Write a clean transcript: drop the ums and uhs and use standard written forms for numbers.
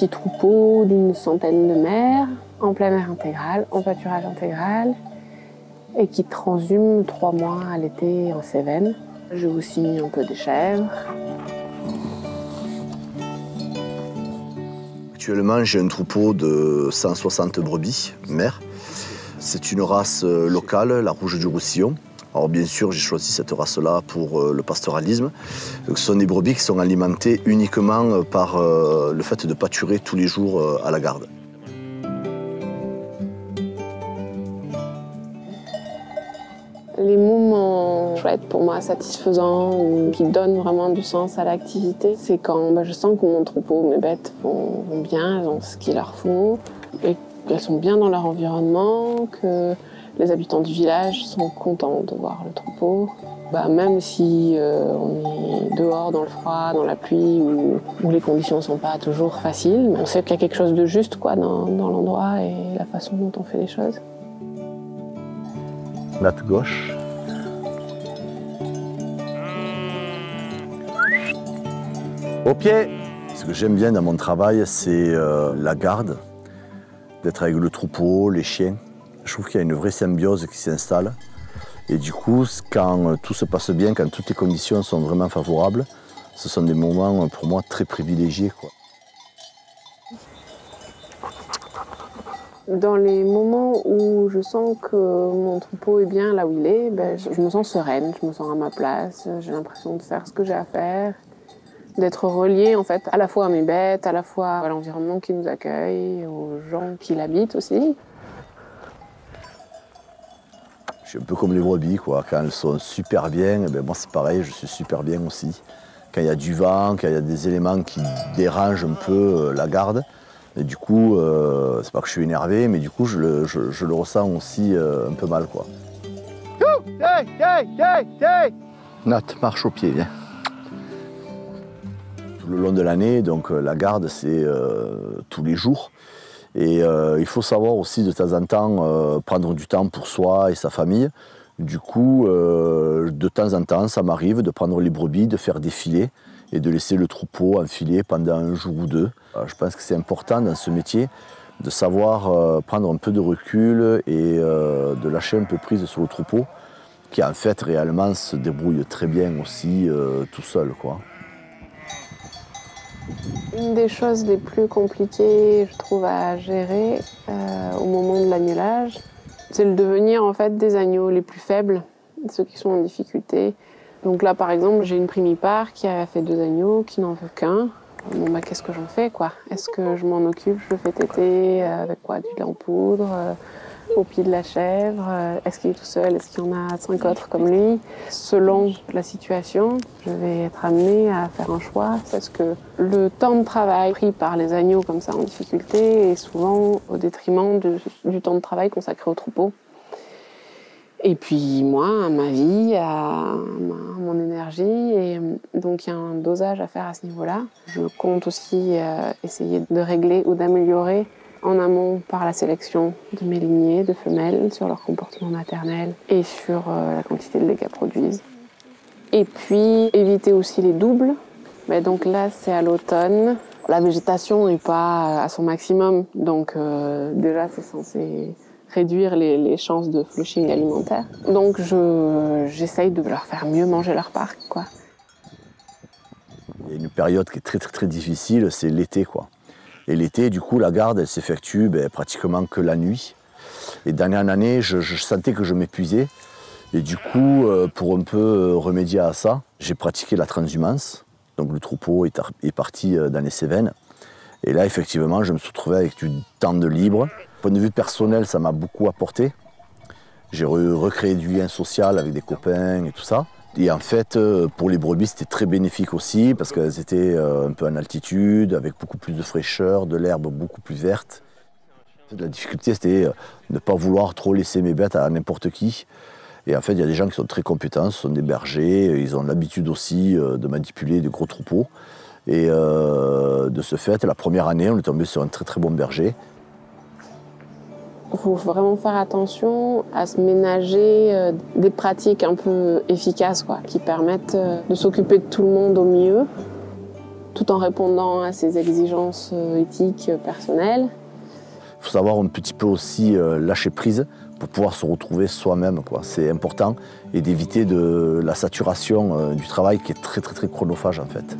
petit troupeau d'une centaine de mères, en plein air intégral, en pâturage intégral, et qui transhument 3 mois à l'été en Cévennes. J'ai aussi un peu des chèvres. Actuellement, j'ai un troupeau de 160 brebis mères. C'est une race locale, la rouge du Roussillon. Alors bien sûr, j'ai choisi cette race-là pour le pastoralisme. Donc, ce sont des brebis qui sont alimentées uniquement par le fait de pâturer tous les jours à la garde. Les moments chouettes pour moi, satisfaisants, ou qui donnent vraiment du sens à l'activité, c'est quand je sens que mon troupeau, mes bêtes vont bien, elles ont ce qu'il leur faut, et qu'elles sont bien dans leur environnement, que les habitants du village sont contents de voir le troupeau. Même si on est dehors dans le froid, dans la pluie, où les conditions ne sont pas toujours faciles, on sait qu'il y a quelque chose de juste dans l'endroit et la façon dont on fait les choses. Natte gauche. Au pied. Ce que j'aime bien dans mon travail, c'est la garde, d'être avec le troupeau, les chiens. Je trouve qu'il y a une vraie symbiose qui s'installe. Et du coup, quand tout se passe bien, quand toutes les conditions sont vraiment favorables, ce sont des moments pour moi très privilégiés, quoi. Dans les moments où je sens que mon troupeau est bien là où il est, je me sens sereine, je me sens à ma place, j'ai l'impression de faire ce que j'ai à faire, d'être reliée en fait à la fois à mes bêtes, à la fois à l'environnement qui nous accueille, aux gens qui l'habitent aussi. Je suis un peu comme les brebis, quoi. Quand elles sont super bien, moi c'est pareil, je suis super bien aussi. Quand il y a du vent, quand il y a des éléments qui dérangent un peu la garde, et du coup, c'est pas que je suis énervé, mais du coup, je le ressens aussi un peu mal, quoi. Nat, marche au pied, viens. Tout le long de l'année, donc la garde, c'est tous les jours. Et il faut savoir aussi de temps en temps prendre du temps pour soi et sa famille. Du coup, de temps en temps, ça m'arrive de prendre les brebis, de faire défiler et de laisser le troupeau enfiler pendant un jour ou deux. Je pense que c'est important dans ce métier de savoir prendre un peu de recul et de lâcher un peu prise sur le troupeau, qui en fait réellement se débrouille très bien aussi tout seul, quoi. Une des choses les plus compliquées, je trouve, à gérer au moment de l'agnelage, c'est le devenir en fait des agneaux les plus faibles, ceux qui sont en difficulté. Donc là, par exemple, j'ai une primipare qui a fait 2 agneaux, qui n'en veut qu'un. Bon, qu'est-ce que j'en fais, quoi? Est-ce que je m'en occupe, je le fais téter avec quoi? Du lait en poudre, au pied de la chèvre? Est-ce qu'il est tout seul? Est-ce qu'il y en a 5 autres comme lui? Selon la situation, je vais être amenée à faire un choix. Parce que le temps de travail pris par les agneaux comme ça en difficulté est souvent au détriment du temps de travail consacré au troupeau. Et puis moi, à ma vie, à mon énergie, et donc il y a un dosage à faire à ce niveau-là. Je compte aussi essayer de régler ou d'améliorer en amont par la sélection de mes lignées de femelles sur leur comportement maternel et sur la quantité de lait qu'elles produisent. Et puis éviter aussi les doubles. Donc là, c'est à l'automne. La végétation n'est pas à son maximum, donc déjà c'est censé réduire les chances de flushing alimentaire. Donc j'essaye de leur faire mieux manger leur parc, quoi. Il y a une période qui est très très très difficile, c'est l'été, quoi. Et l'été, du coup, la garde, elle s'effectue pratiquement que la nuit. Et d'année en année, je sentais que je m'épuisais. Et du coup, pour un peu remédier à ça, j'ai pratiqué la transhumance. Donc le troupeau est parti dans les Cévennes. Et là, effectivement, je me suis retrouvé avec du temps de libre. Point de vue personnel, ça m'a beaucoup apporté. J'ai recréé du lien social avec des copains et tout ça. Et en fait, pour les brebis, c'était très bénéfique aussi parce qu'elles étaient un peu en altitude, avec beaucoup plus de fraîcheur, de l'herbe beaucoup plus verte. La difficulté, c'était de ne pas vouloir trop laisser mes bêtes à n'importe qui. Et en fait, il y a des gens qui sont très compétents, ce sont des bergers, ils ont l'habitude aussi de manipuler des gros troupeaux. Et de ce fait, la première année, on est tombé sur un très très bon berger. Il faut vraiment faire attention à se ménager des pratiques un peu efficaces, quoi, qui permettent de s'occuper de tout le monde au mieux. tout en répondant à ses exigences éthiques personnelles. Il faut savoir un petit peu aussi lâcher prise pour pouvoir se retrouver soi-même. C'est important et d'éviter la saturation du travail qui est très chronophage en fait.